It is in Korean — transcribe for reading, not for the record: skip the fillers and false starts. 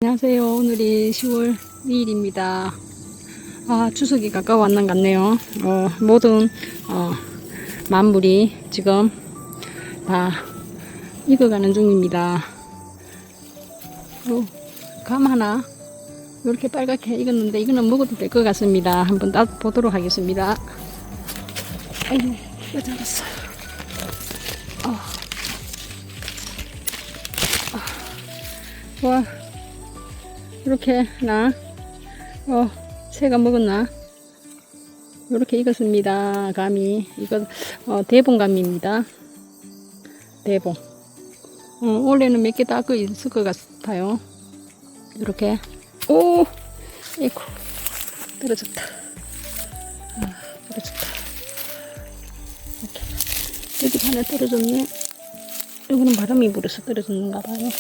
안녕하세요. 오늘이 10월 2일입니다. 추석이 가까워왔는 것 같네요. 모든 만물이 지금 다 익어가는 중입니다. 감 하나 이렇게 빨갛게 익었는데 이거는 먹어도 될 것 같습니다. 한번 따보도록 하겠습니다. 아이고, 빠져나갔어. 와, 이렇게 하나, 새가 먹었나? 이렇게 익었습니다. 감이. 이거, 대봉감입니다. 대봉. 원래는 몇 개 닦고 있을 것 같아요. 이렇게. 오! 에이쿠. 떨어졌다. 떨어졌다. 이렇게. 여기 하나 떨어졌네. 이거는 바람이 불어서 떨어졌는가 봐요.